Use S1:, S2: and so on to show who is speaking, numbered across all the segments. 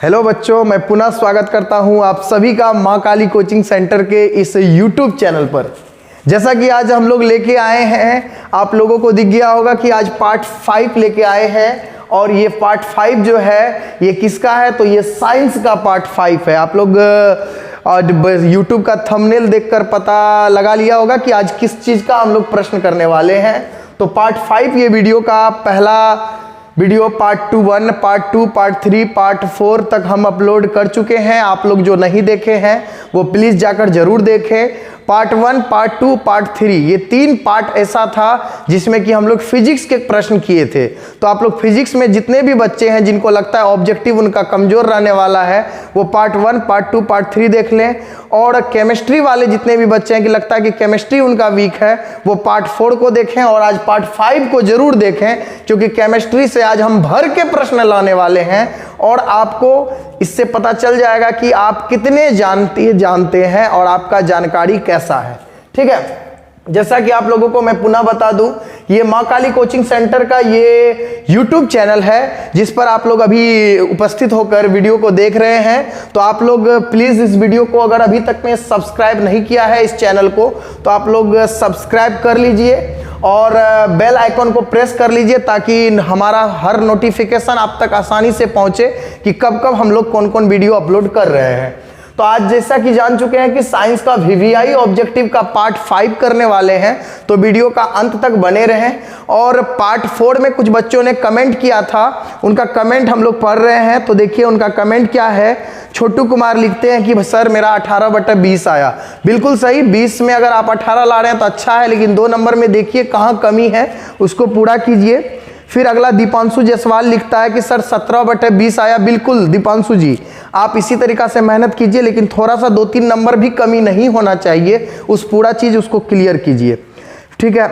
S1: Hello बच्चों, मैं पुनः स्वागत करता हूं आप सभी का मां काली कोचिंग सेंटर के इस यूट्यूब चैनल पर। जैसा कि आज हम लोग लेके आए हैं, आप लोगों को दिख गया होगा कि आज पार्ट 5 लेके आए हैं। और ये पार्ट 5 जो है ये किसका है, तो ये साइंस का पार्ट 5 है। आप लोग यूट्यूब का थंबनेल देखकर पता लगा लिया होगा कि आज किस चीज़ का हम लोग प्रश्न करने वाले हैं। तो पार्ट 5 ये वीडियो का पहला video part 1, part 2, part 3, part 4 तक हम अपलोड कर चुके हैं। आप लोग जो नहीं देखे हैं वो प्लीज़ जाकर जरूर देखें। पार्ट 1, पार्ट 2, पार्ट 3 ये 3 पार्ट ऐसा था जिसमें कि हम लोग फिजिक्स के प्रश्न किए थे। तो आप लोग फिजिक्स में जितने भी बच्चे हैं जिनको लगता है ऑब्जेक्टिव उनका कमज़ोर रहने वाला है, वो पार्ट 1, पार्ट 2, पार्ट 3 देख लें। और केमिस्ट्री वाले जितने भी बच्चे हैं कि लगता है कि केमिस्ट्री उनका वीक है, वो पार्ट 4 को देखें और आज पार्ट 5 को जरूर देखें, क्योंकि केमिस्ट्री से आज हम भर के प्रश्न लाने वाले हैं और आपको इससे पता चल जाएगा कि आप कितने जानते हैं और आपका जानकारी कैसा है। ठीक है, जैसा कि आप लोगों को मैं पुनः बता दूं, ये मां काली कोचिंग सेंटर का ये यूट्यूब चैनल है जिस पर आप लोग अभी उपस्थित होकर वीडियो को देख रहे हैं। तो आप लोग प्लीज़ इस वीडियो को अगर अभी तक में सब्सक्राइब नहीं किया है इस चैनल को, तो आप लोग सब्सक्राइब कर लीजिए और बेल आइकॉन को प्रेस कर लीजिए ताकि हमारा हर नोटिफिकेशन आप तक आसानी से पहुंचे कि कब कब हम लोग कौन कौन वीडियो अपलोड कर रहे हैं। तो आज जैसा कि जान चुके हैं कि साइंस का वीवीआई ऑब्जेक्टिव का पार्ट 5 करने वाले हैं, तो वीडियो का अंत तक बने रहें। और पार्ट 4 में कुछ बच्चों ने कमेंट किया था, उनका कमेंट हम लोग पढ़ रहे हैं। तो देखिए उनका कमेंट क्या है। छोटू कुमार लिखते हैं कि सर मेरा 18/20 आया। बिल्कुल सही, 20 में अगर आप 18 ला रहे हैं तो अच्छा है, लेकिन 2 नंबर में देखिए कहाँ कमी है, उसको पूरा कीजिए। फिर अगला दीपांशु जायसवाल लिखता है कि सर 17/20 आया। बिल्कुल दीपांशु जी, आप इसी तरीका से मेहनत कीजिए, लेकिन थोड़ा सा 2-3 नंबर भी कमी नहीं होना चाहिए, उस पूरा चीज़ उसको क्लियर कीजिए। ठीक है,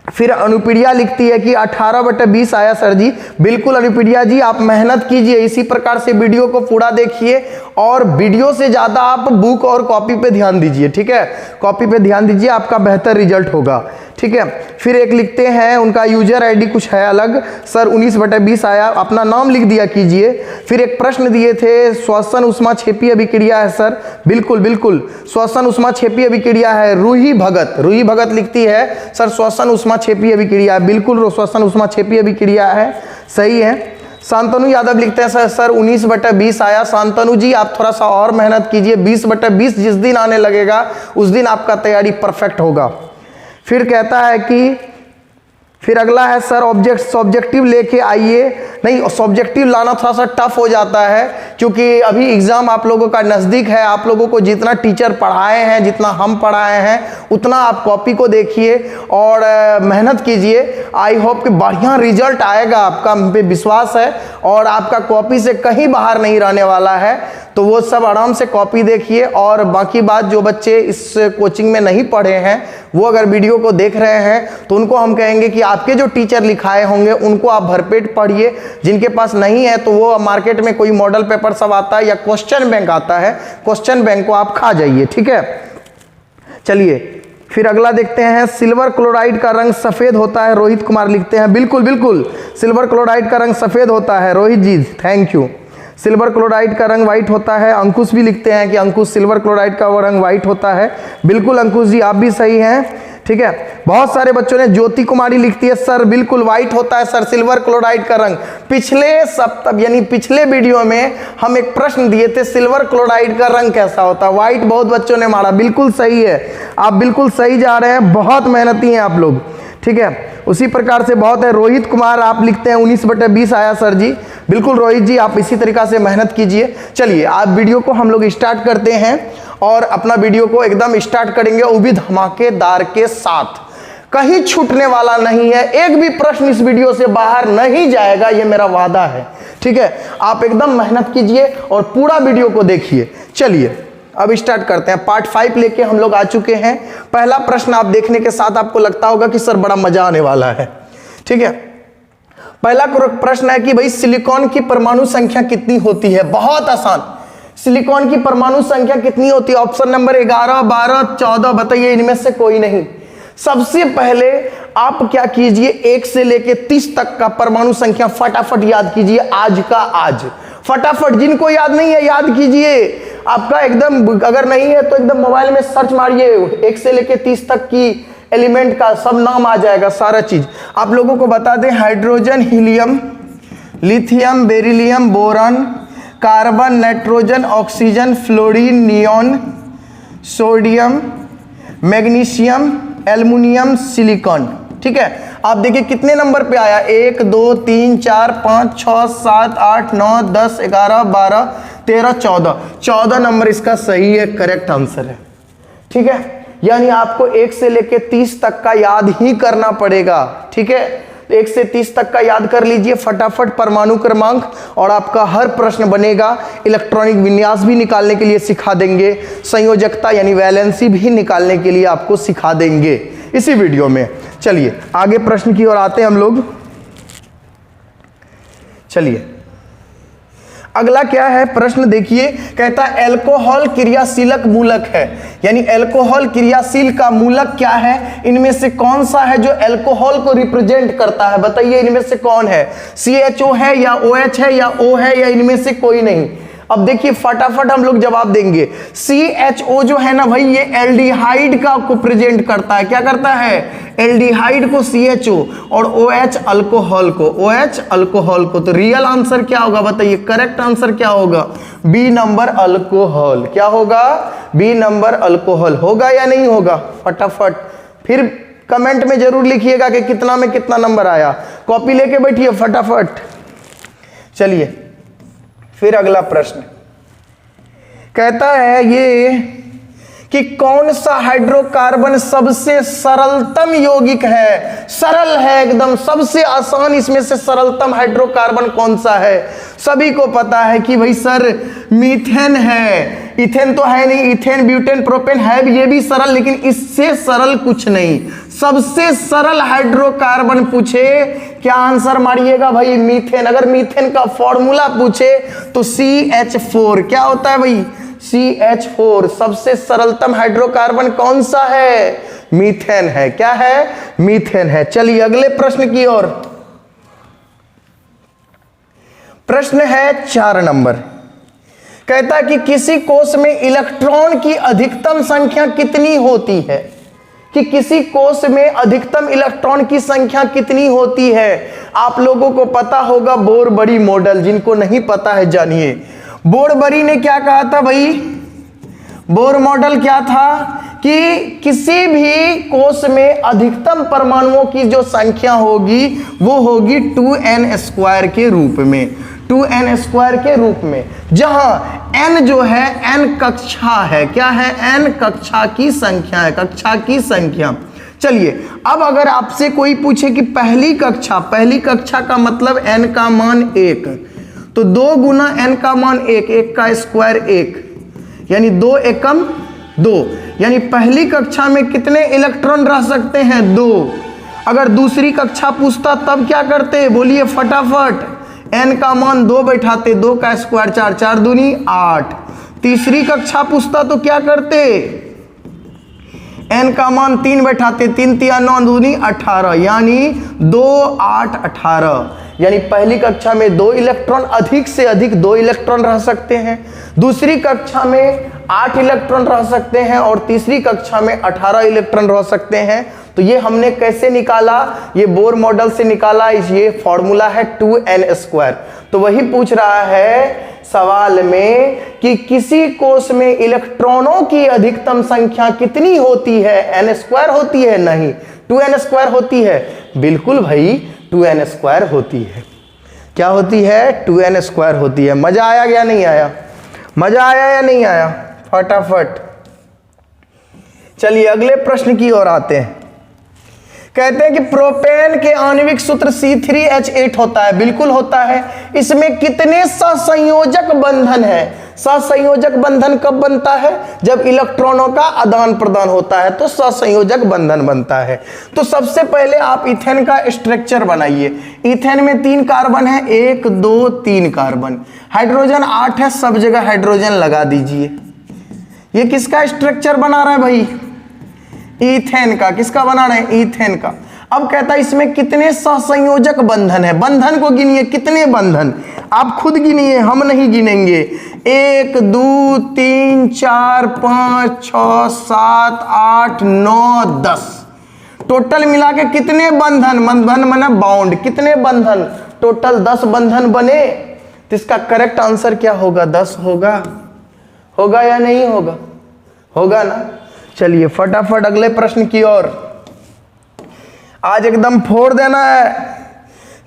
S1: फिर अनुप्रिया लिखती है कि 18/20 आया सर जी। बिल्कुल अनुप्रिया जी, आप मेहनत कीजिए, इसी प्रकार से वीडियो को पूरा देखिए और वीडियो से ज़्यादा आप बुक और कॉपी पे ध्यान दीजिए। ठीक है, कॉपी पे ध्यान दीजिए, आपका बेहतर रिजल्ट होगा। ठीक है, फिर एक लिखते हैं, उनका यूजर आईडी कुछ है अलग, सर 19/20 आया, अपना नाम लिख दिया कीजिए। फिर एक प्रश्न दिए थे, श्वसन उष्मा क्षेपीय अभिक्रिया है सर। बिल्कुल बिल्कुल, श्वसन उष्मा क्षेपीय अभिक्रिया है। रूही भगत लिखती है सर श्वसन उष्मा क्षेपीय अभिक्रिया है। बिल्कुल श्वसन उष्मा क्षेपीय अभिक्रिया है, सही है। शांतनु यादव लिखते हैं सर 19/20 आया। शांतनु जी, आप थोड़ा सा और मेहनत कीजिए, 20/20 जिस दिन आने लगेगा उस दिन आपका तैयारी परफेक्ट होगा। फिर कहता है कि फिर अगला है सर सब्जेक्टिव लेके आइए। नहीं, सब्जेक्टिव लाना थोड़ा सा टफ हो जाता है क्योंकि अभी एग्ज़ाम आप लोगों का नज़दीक है। आप लोगों को जितना टीचर पढ़ाए हैं, जितना हम पढ़ाए हैं, उतना आप कॉपी को देखिए और मेहनत कीजिए। आई होप कि बढ़िया रिजल्ट आएगा, आपका हम पे विश्वास है और आपका कॉपी से कहीं बाहर नहीं रहने वाला है। तो वो सब आराम से कॉपी देखिए। और बाकी बात, जो बच्चे इस कोचिंग में नहीं पढ़े हैं वो अगर वीडियो को देख रहे हैं तो उनको हम कहेंगे कि आपके जो टीचर लिखाए होंगे उनको आप भरपेट पढ़िए। जिनके पास नहीं है तो वो मार्केट में कोई मॉडल पेपर सब आता है या क्वेश्चन बैंक आता है, क्वेश्चन बैंक को आप खा जाइए। ठीक है, चलिए फिर अगला देखते हैं। सिल्वर क्लोराइड का रंग सफ़ेद होता है, रोहित कुमार लिखते हैं। बिल्कुल बिल्कुल, सिल्वर क्लोराइड का रंग सफ़ेद होता है रोहित जी, थैंक यू। सिल्वर क्लोराइड का रंग वाइट होता है। अंकुश भी लिखते हैं कि अंकुश सिल्वर क्लोराइड का वो रंग वाइट होता है। बिल्कुल अंकुश जी, आप भी सही हैं। ठीक है, बहुत सारे बच्चों ने, ज्योति कुमारी लिखती है सर बिल्कुल वाइट होता है सर सिल्वर क्लोराइड का रंग। पिछले सप्ताह यानी पिछले वीडियो में हम एक प्रश्न दिए थे, सिल्वर क्लोराइड का रंग कैसा होता है, वाइट बहुत बच्चों ने मारा। बिल्कुल सही है, आप बिल्कुल सही जा रहे हैं, बहुत मेहनती हैं आप लोग। ठीक है, उसी प्रकार से बहुत है। रोहित कुमार आप लिखते हैं 19/20 आया सर जी। बिल्कुल रोहित जी, आप इसी तरीका से मेहनत कीजिए। चलिए आप वीडियो को हम लोग स्टार्ट करते हैं और अपना वीडियो को एकदम स्टार्ट करेंगे वो भी धमाकेदार के साथ। कहीं छूटने वाला नहीं है, एक भी प्रश्न इस वीडियो से बाहर नहीं जाएगा, ये मेरा वादा है। ठीक है, आप एकदम मेहनत कीजिए और पूरा वीडियो को देखिए। चलिए अब स्टार्ट करते हैं। पार्ट 5 लेके हम लोग आ चुके हैं। पहला प्रश्न आप देखने के साथ आपको लगता होगा कि सर बड़ा मजा आने वाला है। ठीक है, पहला प्रश्न है कि भाई सिलिकॉन की परमाणु संख्या कितनी होती है। बहुत आसान, सिलिकॉन की परमाणु संख्या कितनी होती है? ऑप्शन नंबर 11, 12, 14, बताइए इनमें से कोई नहीं। सबसे पहले आप क्या कीजिए, 1 से लेके 30 तक का परमाणु संख्या फटाफट याद कीजिए। आज का आज फटाफट, जिनको याद नहीं है याद कीजिए, आपका एकदम, अगर नहीं है तो एकदम मोबाइल में सर्च मारिए, 1 से लेके 30 तक की एलिमेंट का सब नाम आ जाएगा, सारा चीज आप लोगों को बता दें। Hydrogen, helium, lithium, beryllium, boron, carbon, nitrogen, oxygen, fluorine, neon, sodium, magnesium, aluminium, silicon. ठीक है, आप देखिए कितने नंबर पे आया, 1 2 3 4 5 6 7 8 9 10 11 12 13 14, 14 नंबर इसका सही है, करेक्ट आंसर है। ठीक है, यानी आपको 1 से लेके 30 तक का याद ही करना पड़ेगा। ठीक है, 1 से 30 तक का याद कर लीजिए फटाफट, परमाणु क्रमांक, और आपका हर प्रश्न बनेगा। इलेक्ट्रॉनिक विन्यास भी निकालने के लिए सिखा देंगे, संयोजकता यानी वैलेंसी भी निकालने के लिए आपको सिखा देंगे इसी वीडियो में। चलिए आगे प्रश्न की ओर आते हैं हम लोग। चलिए अगला क्या है प्रश्न, देखिए, कहता है एल्कोहल क्रियाशीलक मूलक है, यानी एल्कोहल क्रियाशील का मूलक क्या है, इनमें से कौन सा है जो एल्कोहल को रिप्रेजेंट करता है, बताइए इनमें से कौन है, CHO है या OH है या O है या इनमें से कोई नहीं। अब देखिए फटाफट हम लोग जवाब देंगे। CHO जो है ना भाई, ये एल्डिहाइड का को प्रेजेंट करता है, क्या करता है, एल्डिहाइड को CHO, और OH अल्कोहल को, OH अल्कोहल को। तो रियल आंसर क्या होगा बताइए, करेक्ट आंसर क्या होगा, B नंबर अल्कोहल। क्या होगा, B नंबर अल्कोहल होगा या नहीं होगा, फटाफट फिर कमेंट में जरूर लिखिएगा कि कितना में कितना नंबर आया, कॉपी लेके बैठिए फटाफट। चलिए फिर अगला प्रश्न कहता है ये कि कौन सा हाइड्रोकार्बन सबसे सरलतम यौगिक है, सरल है एकदम, सबसे आसान, इसमें से सरलतम हाइड्रोकार्बन कौन सा है। सभी को पता है कि भाई सर मीथेन है, इथेन तो है नहीं, इथेन, ब्यूटेन, प्रोपेन है भी, ये भी सरल, लेकिन इससे सरल कुछ नहीं। सबसे सरल हाइड्रोकार्बन पूछे क्या आंसर मारिएगा भाई, मीथेन। अगर मीथेन का फॉर्मूला पूछे तो CH4, क्या होता है भाई, CH4। सबसे सरलतम हाइड्रोकार्बन कौन सा है, मीथेन है। क्या है, मीथेन है। चलिए अगले प्रश्न की ओर। प्रश्न है 4 नंबर, कहता है कि किसी कोष में इलेक्ट्रॉन की अधिकतम संख्या कितनी होती है, कि किसी कोष में अधिकतम इलेक्ट्रॉन की संख्या कितनी होती है। आप लोगों को पता होगा बोर-बरी मॉडल, जिनको नहीं पता है जानिए। बोर-बरी ने क्या कहा था भाई, बोर मॉडल क्या था कि किसी भी कोष में अधिकतम परमाणुओं की जो संख्या होगी वो होगी 2n² के रूप में, 2n² के रूप में, जहां n जो है n कक्षा है, क्या है, n कक्षा की संख्या है, कक्षा की संख्या। चलिए अब अगर आपसे कोई पूछे कि पहली कक्षा का मतलब n का मान 1, तो 2 गुना n का मान 1, 1 का स्क्वायर 1, यानी 2 एकम 2, यानी पहली कक्षा में कितने इलेक्ट्रॉन रह सकते हैं, 2। अगर दूसरी कक्षा पूछता तब क्या करते, बोलिए फटाफट, n का मान 2 बैठाते, 2 का स्क्वायर 4, 4 दूनी 8। तीसरी कक्षा पूछता तो क्या करते, n का मान 3 बैठाते, 3 तिया 9 दूनी 18, यानी 2 8 18, यानी पहली कक्षा में 2 इलेक्ट्रॉन, अधिक से अधिक 2 इलेक्ट्रॉन रह सकते हैं, दूसरी कक्षा में 8 इलेक्ट्रॉन रह सकते हैं, और तीसरी कक्षा में 18 इलेक्ट्रॉन रह सकते हैं। तो ये हमने कैसे निकाला, ये बोर मॉडल से निकाला, ये फॉर्मूला है 2n²। तो वही पूछ रहा है सवाल में कि किसी कोष में इलेक्ट्रॉनों की अधिकतम संख्या कितनी होती है, n² होती है, नहीं 2n² होती है, बिल्कुल भाई 2n² होती है। क्या होती है, 2n² होती है। मजा आया या नहीं आया, मजा आया या नहीं आया, फटाफट। चलिए अगले प्रश्न की ओर आते हैं। कहते हैं कि प्रोपेन के आणविक सूत्र C3H8 होता है, बिल्कुल होता है। इसमें कितने सहसंयोजक बंधन है, सहसंयोजक बंधन कब बनता है, जब इलेक्ट्रॉनों का आदान प्रदान होता है तो सहसंयोजक बंधन बनता है। तो सबसे पहले आप इथेन का स्ट्रक्चर बनाइए। इथेन में 3 कार्बन है, 1 2 3 कार्बन, हाइड्रोजन 8 है, सब जगह हाइड्रोजन लगा दीजिए। ये किसका स्ट्रक्चर बना रहा है भाई, इथेन का। किसका बना रहे हैं, इथेन का। अब कहता है इसमें कितने सहसंयोजक बंधन है, बंधन को गिनिए, कितने बंधन, आप खुद गिनिए, हम नहीं गिनेंगे। 1 2 3 4 5 6 7 8 9 10, टोटल मिला के कितने बंधन, बंधन माना बाउंड, कितने बंधन, टोटल 10 बंधन बने। तो इसका करेक्ट आंसर क्या होगा, 10 होगा। होगा या नहीं होगा, होगा ना। चलिए फटाफट अगले प्रश्न की ओर, आज एकदम फोड़ देना है।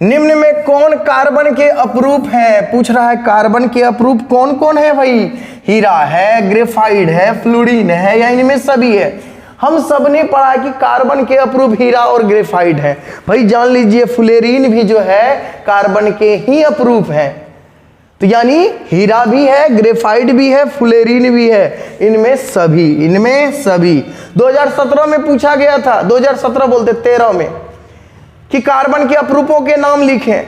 S1: निम्न में कौन कार्बन के अपरूप है, पूछ रहा है कार्बन के अपरूप कौन कौन है भाई, हीरा है, ग्रेफाइट है, फ्लूरीन है, या इनमें सभी है। हम सब ने पढ़ा कि कार्बन के अपरूप हीरा और ग्रेफाइट है। भाई जान लीजिए फ्लोरीन भी जो है कार्बन के ही अपरूप है। तो यानी हीरा भी है, ग्रेफाइट भी है, फ्लोरीन भी है, इनमें सभी 2017 में पूछा गया था, 2017 बोलते 13 में, कि कार्बन के अपरूपों के नाम लिखें।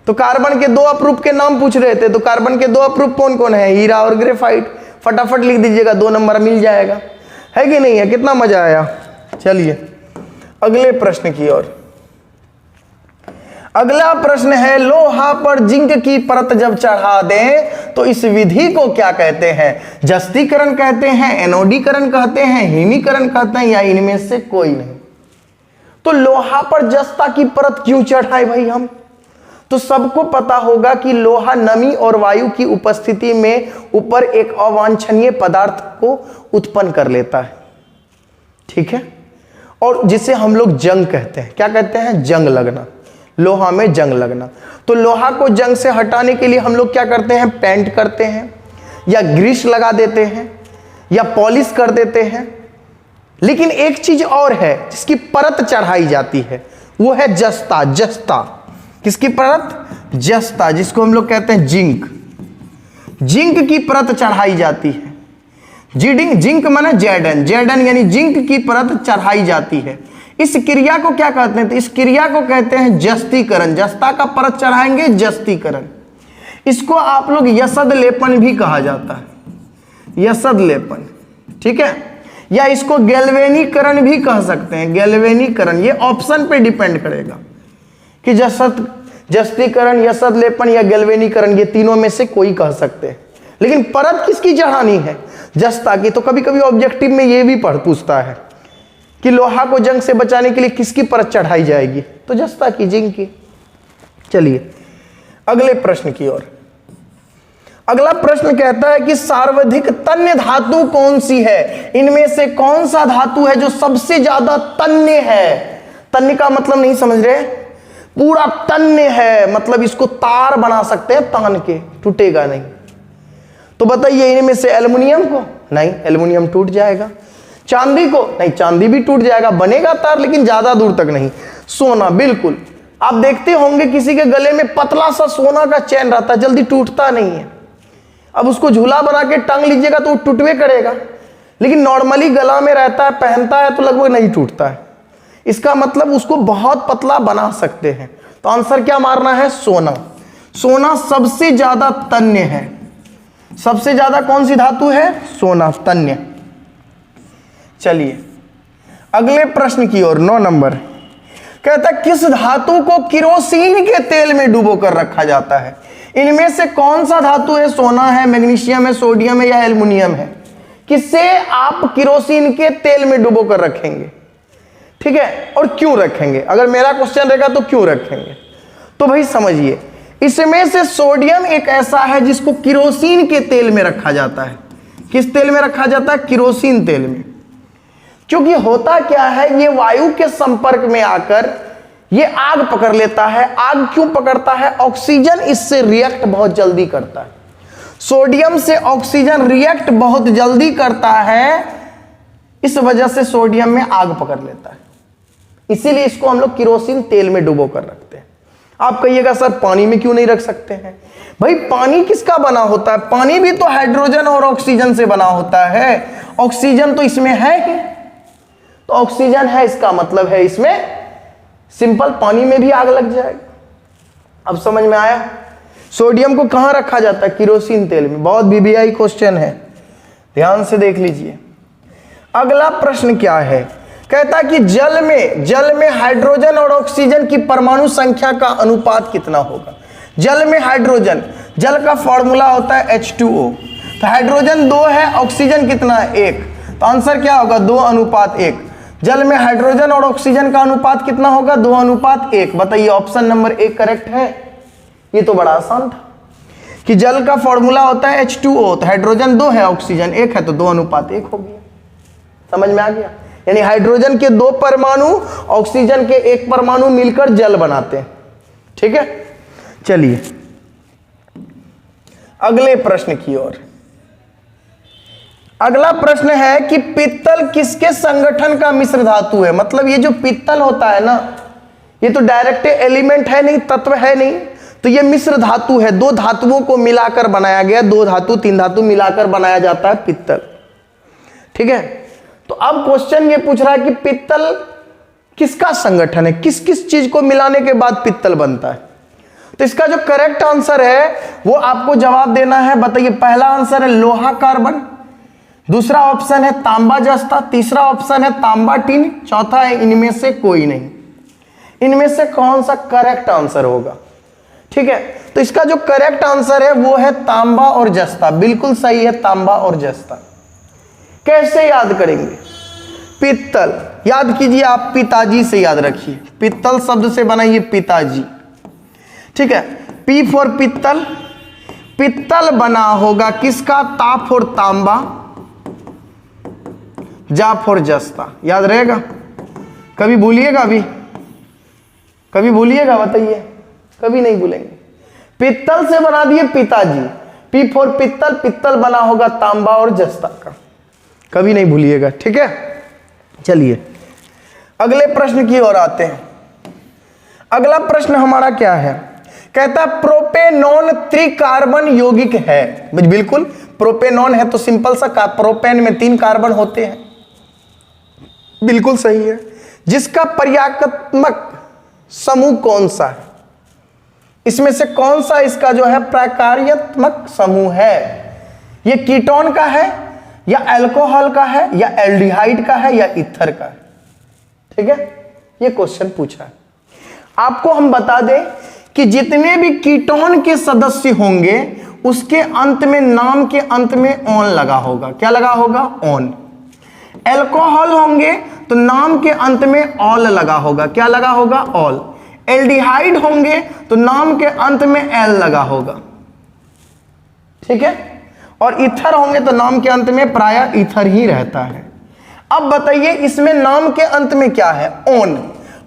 S1: तो कार्बन के 2 अपरूप के नाम पूछ रहे थे। तो कार्बन के 2 अपरूप कौन कौन है, हीरा और ग्रेफाइट। फटाफट लिख दीजिएगा, 2 नंबर मिल जाएगा, है कि नहीं है। कितना मजा आया। चलिए अगले प्रश्न की ओर। अगला प्रश्न है, लोहा पर जिंक की परत जब चढ़ा दें तो इस विधि को क्या कहते हैं, जस्तीकरण कहते हैं, एनोडीकरण कहते हैं, हिमीकरण कहते हैं, या इनमें से कोई नहीं। तो लोहा पर जस्ता की परत क्यों चढ़ाए भाई हम, तो सबको पता होगा कि लोहा नमी और वायु की उपस्थिति में ऊपर एक अवांछनीय पदार्थ को उत्पन्न कर लेता है, ठीक है, और जिसे हम लोग जंग कहते हैं। क्या कहते हैं, जंग लगना, लोहा में जंग लगना। तो लोहा को जंग से हटाने के लिए हम लोग क्या करते हैं, पेंट करते हैं, या ग्रीस लगा देते हैं, या पॉलिश कर देते हैं। लेकिन एक चीज और है जिसकी परत चढ़ाई जाती है, वो है जस्ता। जस्ता किसकी परत, जस्ता, जिसको हम लोग कहते हैं जिंक। जिंक की परत चढ़ाई जाती है। जिंक माने जैडन, जैडन यानी जिंक की परत चढ़ाई जाती है। इस क्रिया को क्या कहते हैं, तो इस क्रिया को कहते हैं जस्तीकरण। जस्ता का परत चढ़ाएंगे, जस्तीकरण। इसको आप लोग यसद लेपन भी कहा जाता है, यसद लेपन, ठीक है, या इसको गैल्वेनीकरण भी कह सकते हैं, गैल्वेनीकरण। ये ऑप्शन पे डिपेंड करेगा कि जस्तीकरण, यसद लेपन या गैल्वेनीकरण, ये तीनों में से कोई कह सकते हैं। लेकिन परत किसकी चढ़ानी है, जस्ता की। तो कभी कभी ऑब्जेक्टिव में ये भी पूछता है कि लोहा को जंग से बचाने के लिए किसकी परत चढ़ाई जाएगी, तो जस्ता की, जिंक की। चलिए अगले प्रश्न की ओर। अगला प्रश्न कहता है कि सर्वाधिक तन्य धातु कौन सी है, इनमें से कौन सा धातु है जो सबसे ज्यादा तन्य है। तन्य का मतलब नहीं समझ रहे, पूरा तन्य है, मतलब इसको तार बना सकते हैं तान के, टूटेगा नहीं। तो बताइए इनमें से एल्युमिनियम को, नहीं, एल्युमिनियम टूट जाएगा। चांदी को, नहीं, चांदी भी टूट जाएगा, बनेगा तार लेकिन ज्यादा दूर तक नहीं। सोना, बिल्कुल, आप देखते होंगे किसी के गले में पतला सा सोना का चैन रहता है, जल्दी टूटता नहीं है। अब उसको झूला बना के टांग लीजिएगा तो वो टूटवे करेगा, लेकिन नॉर्मली गला में रहता है, पहनता है तो लगभग नहीं टूटता है। इसका मतलब उसको बहुत पतला बना सकते हैं। तो आंसर क्या मारना है, सोना। सोना सबसे ज्यादा तन्य है। सबसे ज्यादा कौन सी धातु है, सोना, तन्य। चलिए अगले प्रश्न की ओर, 9 नंबर। कहता है किस धातु को किरोसिन के तेल में डुबो कर रखा जाता है। इनमें से कौन सा धातु है, सोना है, मैग्नीशियम है, सोडियम है, या एल्युमिनियम है। किसे आप किरोसिन के तेल में डुबो कर रखेंगे, ठीक है, और क्यों रखेंगे। अगर मेरा क्वेश्चन रहेगा तो क्यों रखेंगे, तो भाई समझिए, इसमें से सोडियम एक ऐसा है जिसको किरोसिन के तेल में रखा जाता है। किस तेल में रखा जाता है, किरोसिन तेल में। क्योंकि होता क्या है, ये वायु के संपर्क में आकर ये आग पकड़ लेता है। आग क्यों पकड़ता है, ऑक्सीजन इससे रिएक्ट बहुत जल्दी करता है। सोडियम से ऑक्सीजन रिएक्ट बहुत जल्दी करता है, इस वजह से सोडियम में आग पकड़ लेता है। इसीलिए इसको हम लोग किरोसिन तेल में डुबो कर रखते हैं। आप कहिएगा सर पानी में क्यों नहीं रख सकते हैं। भाई पानी किसका बना होता है, पानी भी तो हाइड्रोजन और ऑक्सीजन से बना होता है। ऑक्सीजन तो इसमें है ही, तो ऑक्सीजन है, इसका मतलब है इसमें सिंपल पानी में भी आग लग जाएगी। अब समझ में आया। सोडियम को कहां रखा जाता है, किरोसिन तेल में। बहुत बीबीआई क्वेश्चन है, ध्यान से देख लीजिए। अगला प्रश्न क्या है, कहता कि जल में हाइड्रोजन और ऑक्सीजन की परमाणु संख्या का अनुपात कितना होगा। जल में हाइड्रोजन, जल का फॉर्मूला होता है H2O, तो हाइड्रोजन 2 है, ऑक्सीजन कितना है 1, तो आंसर क्या होगा 2:1। जल में हाइड्रोजन और ऑक्सीजन का अनुपात कितना होगा 2:1। बताइए ऑप्शन नंबर 1 करेक्ट है। ये तो बड़ा आसान था कि जल का फॉर्मूला होता है H2O, तो हाइड्रोजन 2 है, ऑक्सीजन 1 है, तो 2:1 हो गया। समझ में आ गया। यानी हाइड्रोजन के 2 परमाणु ऑक्सीजन के 1 परमाणु मिलकर जल बनाते हैं। ठीक है, चलिए अगले प्रश्न की ओर। अगला प्रश्न है कि पित्तल किसके संगठन का मिश्र धातु है। मतलब ये जो पित्तल होता है ना, ये तो डायरेक्ट एलिमेंट है नहीं, तत्व है नहीं, तो ये मिश्र धातु है। 2 धातुओं को मिलाकर बनाया गया, 2 धातु 3 धातु मिलाकर बनाया जाता है पित्तल। ठीक है, तो अब क्वेश्चन ये पूछ रहा है कि पित्तल किसका संगठन है, किस किस चीज को मिलाने के बाद पित्तल बनता है। तो इसका जो करेक्ट आंसर है वो आपको जवाब देना है। बताइए, पहला आंसर है लोहा कार्बन, दूसरा ऑप्शन है तांबा जस्ता, तीसरा ऑप्शन है तांबा टीन, चौथा है इनमें से कोई नहीं। इनमें से कौन सा करेक्ट आंसर होगा। ठीक है, तो इसका जो करेक्ट आंसर है वो है तांबा और जस्ता। बिल्कुल सही है, तांबा और जस्ता। कैसे याद करेंगे। पित्तल याद कीजिए, आप पिताजी से याद रखिए। पित्तल शब्द से बनाइए पिताजी। ठीक है, पी फॉर पित्तल, पित्तल बना होगा किसका, ता फॉर तांबा, जा फॉर जस्ता। याद रहेगा, कभी भूलिएगा, अभी कभी भूलिएगा, बताइए। कभी नहीं भूलेंगे। पित्तल से बना दिए पिताजी, पी फॉर पित्तल, पित्तल बना होगा तांबा और जस्ता का, कभी नहीं भूलिएगा। ठीक है, चलिए अगले प्रश्न की ओर आते हैं। अगला प्रश्न हमारा क्या है, कहता प्रोपेनॉन त्रिकार्बन यौगिक है। बिल्कुल, प्रोपेनॉन है तो सिंपल सा, प्रोपेन में 3 कार्बन होते हैं। बिल्कुल सही है। जिसका प्रक्रियात्मक समूह कौन सा है, इसमें से कौन सा इसका जो है प्रक्रियात्मक समूह है। ये कीटोन का है या अल्कोहल का है या एल्डिहाइड का है या ईथर का है। ठीक है, ये क्वेश्चन पूछा है। आपको हम बता दें कि जितने भी कीटोन के सदस्य होंगे उसके अंत में, नाम के अंत में ऑन लगा होगा। क्या लगा होगा, ऑन। अल्कोहल होंगे तो नाम के अंत में ऑल लगा होगा। क्या लगा होगा, ऑल। एल्डिहाइड होंगे तो नाम के अंत में एल लगा होगा। ठीक है, और ईथर होंगे तो नाम के अंत में प्रायः ईथर ही रहता है। अब बताइए इसमें नाम के अंत में क्या है, ऑन।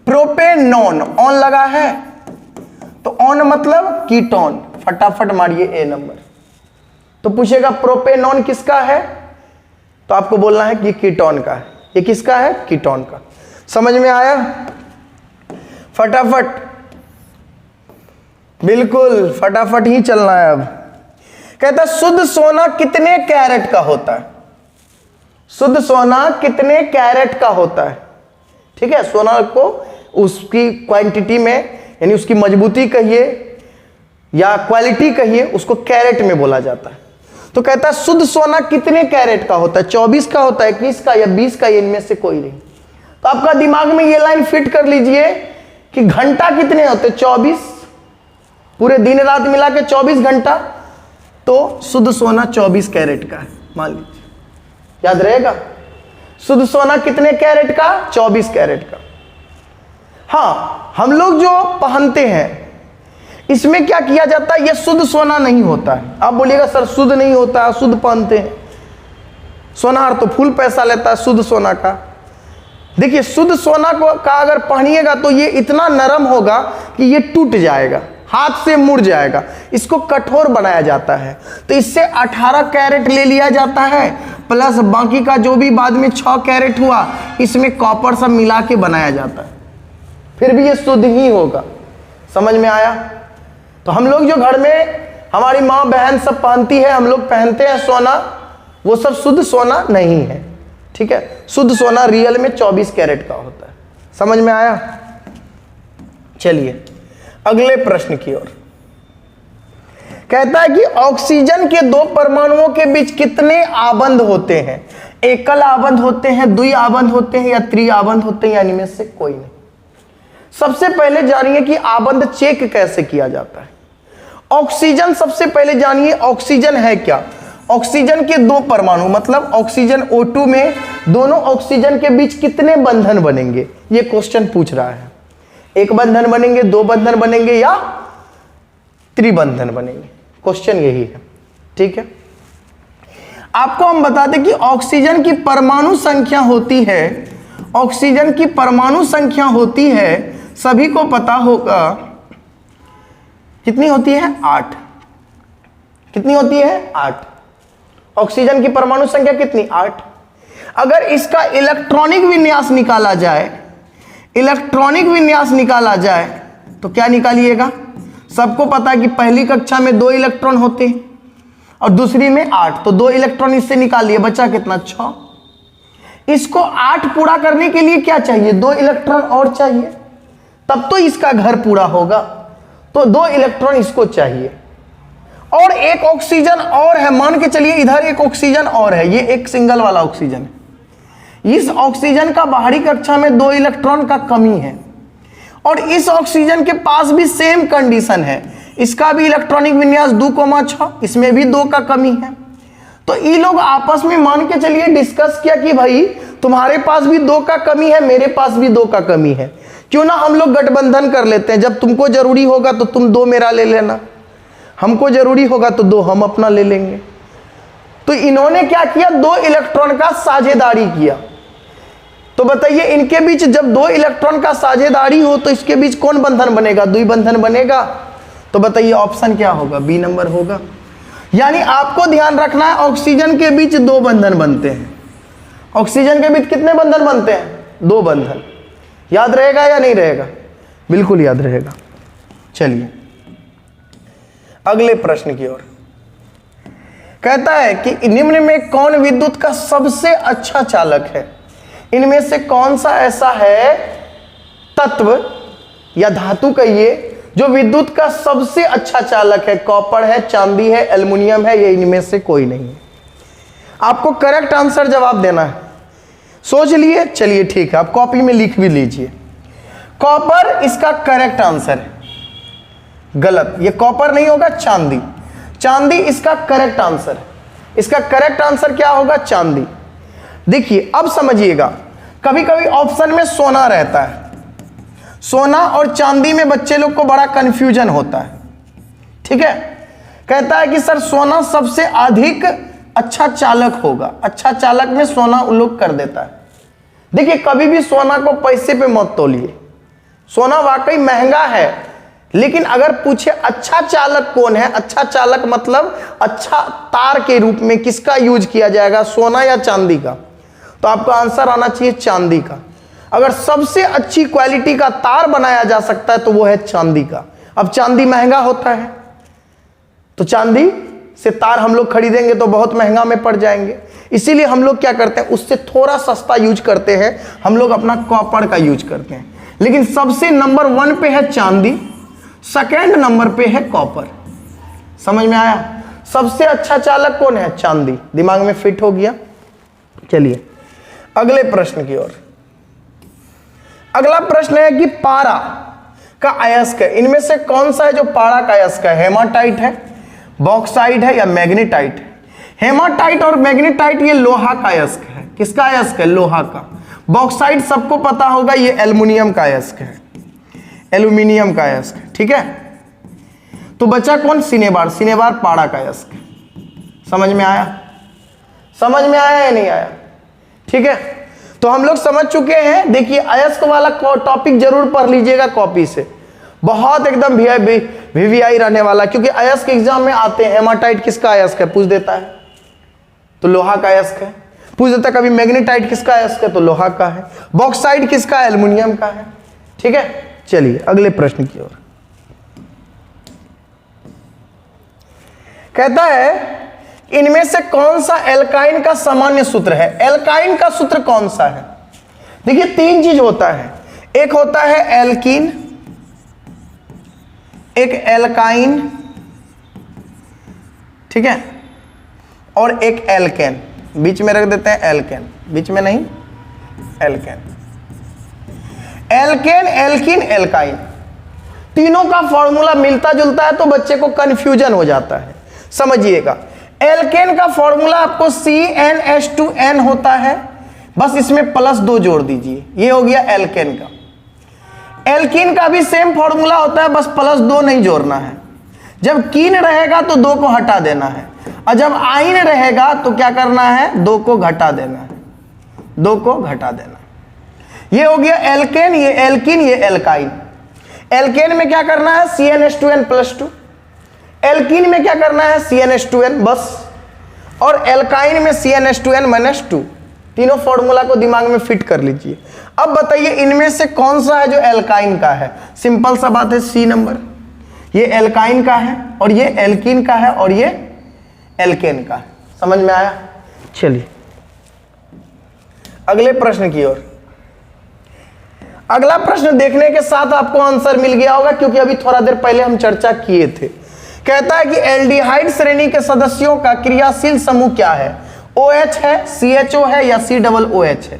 S1: प्रोपेनॉन, ऑन लगा है तो ऑन मतलब कीटोन। फटाफट मारिए ए नंबर। तो पूछेगा प्रोपेनॉन किसका है, तो आपको बोलना है कि ये कीटोन का है। ये किसका है, कीटोन का। समझ में आया, फटाफट, बिल्कुल फटाफट ही चलना है। अब कहता शुद्ध सोना कितने कैरेट का होता है। शुद्ध सोना कितने कैरेट का होता है। ठीक है, सोना को उसकी क्वांटिटी में, यानी उसकी मजबूती कहिए या क्वालिटी कहिए, उसको कैरेट में बोला जाता है। तो कहता है शुद्ध सोना कितने कैरेट का होता है, 24 का होता है, 21 का या 20 का, इनमें से कोई नहीं। तो आपका दिमाग में ये लाइन फिट कर लीजिए कि घंटा कितने होते, 24, पूरे दिन रात मिला के 24 घंटा, तो शुद्ध सोना 24 कैरेट का है, मान लीजिए। याद रहेगा, शुद्ध सोना कितने कैरेट का, 24 कैरेट का। हाँ, हम लोग जो पहनते हैं इसमें क्या किया जाता है, ये शुद्ध सोना नहीं होता है। आप बोलिएगा सर शुद्ध नहीं होता है, शुद्ध पहनते हैं। सोनार तो फुल पैसा लेता है शुद्ध सोना का। देखिए शुद्ध सोना को का अगर पहनिएगा तो ये इतना नरम होगा कि ये टूट जाएगा, हाथ से मुड़ जाएगा। इसको कठोर बनाया जाता है। तो इससे 18 कैरेट ले लिया जाता है, प्लस बाकी का जो भी बाद में 6 कैरेट हुआ, इसमें कॉपर सब मिला के बनाया जाता है, फिर भी ये शुद्ध ही होगा। समझ में आया। तो हम लोग जो घर में हमारी माँ बहन सब पहनती है, हम लोग पहनते हैं सोना, वो सब शुद्ध सोना नहीं है। ठीक है, शुद्ध सोना रियल में 24 कैरेट का होता है। समझ में आया। चलिए अगले प्रश्न की ओर। कहता है कि ऑक्सीजन के 2 परमाणुओं के बीच कितने आबंध होते हैं। एकल आबंध होते हैं, द्वि आबंध होते हैं या त्रि आबंध होते हैं, या इनमें से कोई नहीं। सबसे पहले जानिए कि आबंध चेक कैसे किया जाता है। ऑक्सीजन, सबसे पहले जानिए ऑक्सीजन है क्या। ऑक्सीजन के दो परमाणु, मतलब ऑक्सीजन O2 में दोनों ऑक्सीजन के बीच कितने बंधन बनेंगे, ये क्वेश्चन पूछ रहा है। एक बंधन बनेंगे, दो बंधन बनेंगे या त्रिबंधन बनेंगे, क्वेश्चन यही है। ठीक है, आपको हम बता दें कि ऑक्सीजन की परमाणु संख्या होती है, ऑक्सीजन की परमाणु संख्या होती है, सभी को पता होगा कितनी होती है, 8। कितनी होती है, 8। ऑक्सीजन की परमाणु संख्या कितनी, 8। अगर इसका इलेक्ट्रॉनिक विन्यास निकाला जाए, इलेक्ट्रॉनिक विन्यास निकाला जाए तो क्या निकालिएगा। सबको पता है कि पहली कक्षा में 2 इलेक्ट्रॉन होते हैं और दूसरी में 8, तो 2 इलेक्ट्रॉन इससे निकालिए, बचा कितना, 6। इसको 8 पूरा करने के लिए क्या चाहिए, 2 इलेक्ट्रॉन और चाहिए, तब तो इसका घर पूरा होगा। तो 2 इलेक्ट्रॉन इसको चाहिए और एक ऑक्सीजन और है, मान के चलिए इधर एक ऑक्सीजन और है, ये एक सिंगल वाला ऑक्सीजन है। इस ऑक्सीजन का बाहरी कक्षा में 2 इलेक्ट्रॉन का कमी है और इस ऑक्सीजन के पास भी सेम कंडीशन है, इसका भी इलेक्ट्रॉनिक विन्यास 2,6, इसमें भी 2 का कमी है। तो ये लोग आपस में मान के चलिए डिस्कस किया कि भाई तुम्हारे पास भी 2 का कमी है, मेरे पास भी 2 का कमी है, क्यों ना हम लोग गठबंधन कर लेते हैं। जब तुमको जरूरी होगा तो तुम 2 मेरा ले लेना, हमको जरूरी होगा तो 2 हम अपना ले लेंगे। तो इन्होंने क्या किया, 2 इलेक्ट्रॉन का साझेदारी किया। तो बताइए इनके बीच जब 2 इलेक्ट्रॉन का साझेदारी हो तो इसके बीच कौन बंधन बनेगा, द्विबंधन बनेगा। तो बताइए ऑप्शन क्या होगा, बी नंबर होगा। यानी आपको ध्यान रखना है ऑक्सीजन के बीच 2 बंधन बनते हैं। ऑक्सीजन के बीच कितने बंधन बनते हैं, 2 बंधन। याद रहेगा या नहीं रहेगा, बिल्कुल याद रहेगा। चलिए अगले प्रश्न की ओर। कहता है कि निम्न में कौन विद्युत का सबसे अच्छा चालक है। इनमें से कौन सा ऐसा है तत्व या धातु कहिए जो विद्युत का सबसे अच्छा चालक है। कॉपर है, चांदी है, एल्युमिनियम है, ये इनमें से कोई नहीं है। आपको करेक्ट आंसर जवाब देना है, सोच लिए। चलिए ठीक है, आप कॉपी में लिख भी लीजिए। कॉपर इसका करेक्ट आंसर है, गलत, ये कॉपर नहीं होगा, चांदी। चांदी इसका करेक्ट आंसर है। इसका करेक्ट आंसर क्या होगा, चांदी। देखिए अब समझिएगा, कभी कभी ऑप्शन में सोना रहता है, सोना और चांदी में बच्चे लोग को बड़ा कंफ्यूजन होता है। ठीक है, कहता है कि सर सोना सबसे अधिक अच्छा चालक होगा, अच्छा चालक में सोना उन लोग कर देता है। देखिए कभी भी सोना को पैसे पे मत तोलिए, सोना वाकई महंगा है, लेकिन अगर पूछे अच्छा चालक कौन है, अच्छा चालक मतलब अच्छा तार के रूप में किसका यूज किया जाएगा, सोना या चांदी का, तो आपका आंसर आना चाहिए चांदी का। अगर सबसे अच्छी क्वालिटी का तार बनाया जा सकता है तो वो है चांदी का। अब चांदी महंगा होता है तो चांदी से तार हम लोग खरीदेंगे तो बहुत महंगा में पड़ जाएंगे, इसीलिए हम लोग क्या करते हैं, उससे थोड़ा सस्ता यूज करते हैं, हम लोग अपना कॉपर का यूज करते हैं। लेकिन सबसे नंबर 1 पे है चांदी, सेकेंड नंबर पे है कॉपर। समझ में आया, सबसे अच्छा चालक कौन है, चांदी। दिमाग में फिट हो गया। चलिए अगले प्रश्न की ओर। अगला प्रश्न है कि पारा का अयस्क है, इनमें से कौन सा है जो पारा का अयस्क है। हेमाटाइट है, बॉक्साइट है या मैग्नेटाइट है। हेमाटाइट और मैग्नेटाइट ये लोहा का अयस्क है। किसका अयस्क है, लोहा का। बॉक्साइट सबको पता होगा, ये एल्युमिनियम का अयस्क है, एल्यूमिनियम का अयस्क है। ठीक है, तो बचा कौन, सिनेबार। सिनेबार पारा का अयस्क। समझ में आया, समझ में आया या नहीं आया। ठीक है, तो हम लोग समझ चुके हैं। देखिए अयस्क वाला टॉपिक जरूर पढ़ लीजिएगा कॉपी से, बहुत एकदम वीवीआई रहने वाला, क्योंकि अयस्क एग्जाम में आते हैं। हेमाटाइट किसका अयस्क है पूछ देता है तो लोहा का अयस्क है, पूछ देता है कभी मैग्नेटाइट किसका अयस्क है तो लोहा का है, बॉक्साइट किसका है, एल्युमिनियम का है। ठीक है, चलिए अगले प्रश्न की ओर। कहता है इनमें से कौन सा एल्काइन का सामान्य सूत्र है। एल्काइन का सूत्र कौन सा है। देखिए 3 चीज होता है, एक होता है एल्कीन, एक एल्काइन, ठीक है, और एक एल्केन। बीच में रख देते हैं एल्केन, बीच में नहीं, एल्केन, एल्केन, एल्कीन, एल्काइन, तीनों का फॉर्मूला मिलता जुलता है तो बच्चे को कंफ्यूजन हो जाता है। समझिएगा, एल्केन का फॉर्मूला आपको CnH2n होता है, बस इसमें +2 जोड़ दीजिए, ये हो गया एल्केन का। एल्कीन का भी सेम फॉर्मूला होता है, बस +2 नहीं जोड़ना है। जब कीन रहेगा तो 2 को हटा देना है, और जब आइन रहेगा तो क्या करना है, 2 को घटा देना है, 2 को घटा देना। ये हो गया एल्केन, ये एल्कीन, ये एल्काइन। एल्केन में क्या करना है, CnH2n+2, एल्कीन में क्या करना है, CnH2n बस, और एल्काइन में CnH2n-2। तीनों फॉर्मूला को दिमाग में फिट कर लीजिए। अब बताइए इनमें से कौन सा है जो एल्काइन का है। सिंपल सा बात है, C नंबर, ये एल्काइन का है और ये एल्कीन का है और ये एल्केन का है। समझ में आया? चलिए अगले प्रश्न की ओर। अगला प्रश्न देखने के साथ आपको आंसर मिल गया होगा, क्योंकि अभी थोड़ा देर पहले हम चर्चा किए थे। कहता है कि एल्डिहाइड श्रेणी के सदस्यों का क्रियाशील समूह क्या है, OH है, CHO है या COOH है,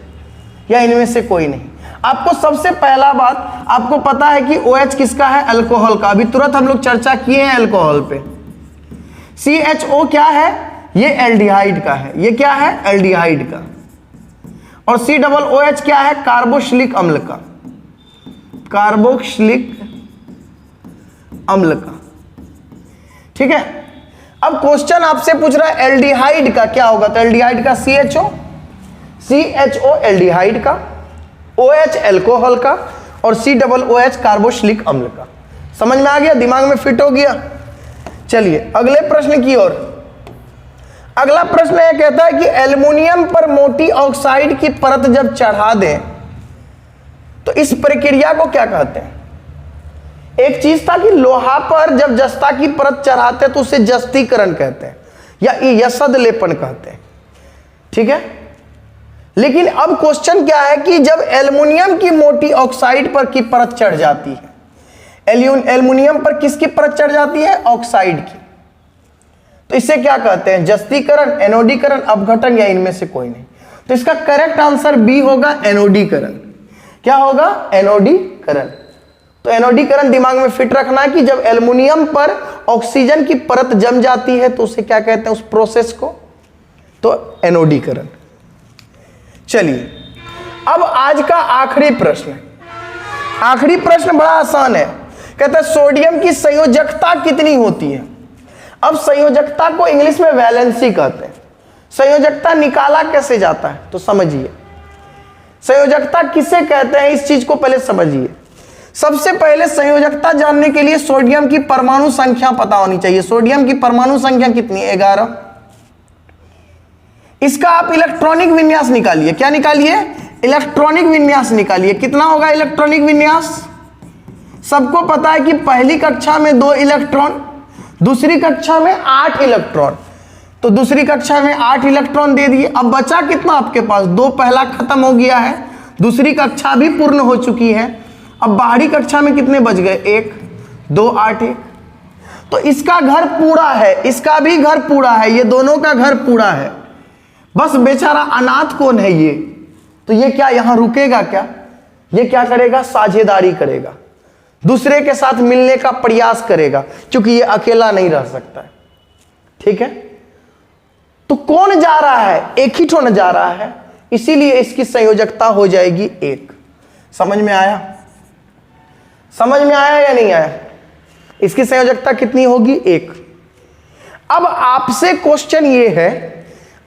S1: या इनमें से कोई नहीं। आपको सबसे पहला बात आपको पता है कि OH किसका है, अल्कोहल का, अभी तुरंत हम लोग चर्चा किए हैं अल्कोहल पे। CHO क्या है, ये एल्डिहाइड का है, ये क्या है, एल्डिहाइड का। और COOH क्या है, कार्बोक्सिलिक अम्ल का, कार्बोक्सिलिक अम्ल का। ठीक है, अब क्वेश्चन आपसे पूछ रहा है एल्डिहाइड का क्या होगा, तो एल्डिहाइड का CHO एल्डिहाइड का, OH अल्कोहल का और COOH कार्बोक्सिलिक अम्ल का। समझ में आ गया, दिमाग में फिट हो गया। चलिए अगले प्रश्न की ओर। अगला प्रश्न यह कहता है कि एल्युमिनियम पर मोटी ऑक्साइड की परत जब चढ़ा दें तो इस प्रक्रिया को क्या कहते हैं। एक चीज था कि लोहा पर जब जस्ता की परत चढ़ाते तो उसे जस्तीकरण कहते हैं या यसद लेपन कहते हैं। ठीक है, लेकिन अब क्वेश्चन क्या है कि जब एल्युमिनियम की मोटी ऑक्साइड पर की परत चढ़ जाती है, एल्युमिनियम पर किसकी परत चढ़ जाती है, ऑक्साइड की, तो इसे क्या कहते हैं, जस्तीकरण, एनोडीकरण, अपघटन या इनमें से कोई नहीं। तो इसका करेक्ट आंसर बी होगा, एनोडीकरण। क्या होगा, एनोडीकरण। तो एनोडीकरण दिमाग में फिट रखना है कि जब एल्युमिनियम पर ऑक्सीजन की परत जम जाती है तो उसे क्या कहते हैं, उस प्रोसेस को, तो एनोडीकरण। चलिए अब आज का आखिरी प्रश्न। आखिरी प्रश्न बड़ा आसान है, कहता है सोडियम की संयोजकता कितनी होती है। अब संयोजकता को इंग्लिश में वैलेंसी कहते हैं। संयोजकता निकाला कैसे जाता है, तो समझिए संयोजकता किसे कहते हैं, इस चीज को पहले समझिए। सबसे पहले संयोजकता जानने के लिए सोडियम की परमाणु संख्या पता होनी चाहिए। सोडियम की परमाणु संख्या कितनी है, 11। इसका आप इलेक्ट्रॉनिक विन्यास निकालिए। क्या निकालिए, इलेक्ट्रॉनिक विन्यास निकालिए। कितना होगा इलेक्ट्रॉनिक विन्यास, सबको पता है कि पहली कक्षा में 2 इलेक्ट्रॉन, दूसरी कक्षा में 8 इलेक्ट्रॉन, तो दूसरी कक्षा में 8 इलेक्ट्रॉन दे दिए। अब बचा कितना आपके पास, 2, पहला खत्म हो गया है, दूसरी कक्षा भी पूर्ण हो चुकी है। अब बाहरी कक्षा में कितने बच गए, 1, 2, 8, 1। तो इसका घर पूरा है, इसका भी घर पूरा है, ये दोनों का घर पूरा है। बस बेचारा अनाथ कौन है ये, तो ये क्या यहां रुकेगा क्या, ये क्या करेगा, साझेदारी करेगा, दूसरे के साथ मिलने का प्रयास करेगा, क्योंकि ये अकेला नहीं रह सकता है। ठीक है, तो कौन जा रहा है, एक ही ठोन जा रहा है, इसीलिए इसकी संयोजकता हो जाएगी 1। समझ में आया, समझ में आया या नहीं आया, इसकी संयोजकता कितनी होगी, 1। अब आपसे क्वेश्चन ये है,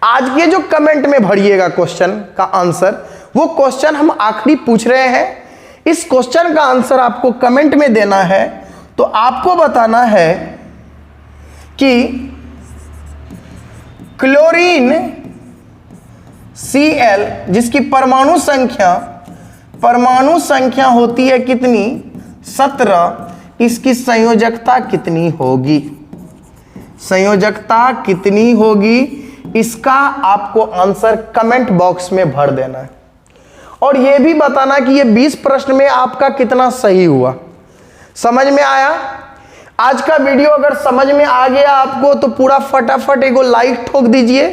S1: आज के जो कमेंट में भरिएगा क्वेश्चन का आंसर, वो क्वेश्चन हम आखिरी पूछ रहे हैं। इस क्वेश्चन का आंसर आपको कमेंट में देना है। तो आपको बताना है कि क्लोरीन Cl जिसकी परमाणु संख्या होती है कितनी, 17, इसकी संयोजकता कितनी होगी, संयोजकता कितनी होगी, इसका आपको आंसर कमेंट बॉक्स में भर देना है। और यह भी बताना कि ये 20 प्रश्न में आपका कितना सही हुआ। समझ में आया, आज का वीडियो अगर समझ में आ गया आपको तो पूरा फटाफट एगो लाइक ठोक दीजिए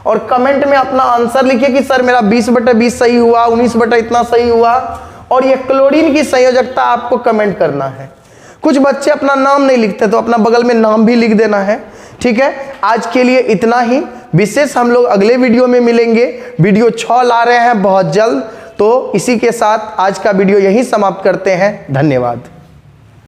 S1: और कमेंट में अपना आंसर लिखिए कि सर मेरा 20/20 सही हुआ, 19 इतना सही हुआ। और ये क्लोरीन की संयोजकता आपको कमेंट करना है। कुछ बच्चे अपना नाम नहीं लिखते तो अपना बगल में नाम भी लिख देना है। ठीक है, आज के लिए इतना ही। विशेष हम लोग अगले वीडियो में मिलेंगे। वीडियो 6 ला रहे हैं बहुत जल्द। तो इसी के साथ आज का वीडियो यहीं समाप्त करते हैं। धन्यवाद।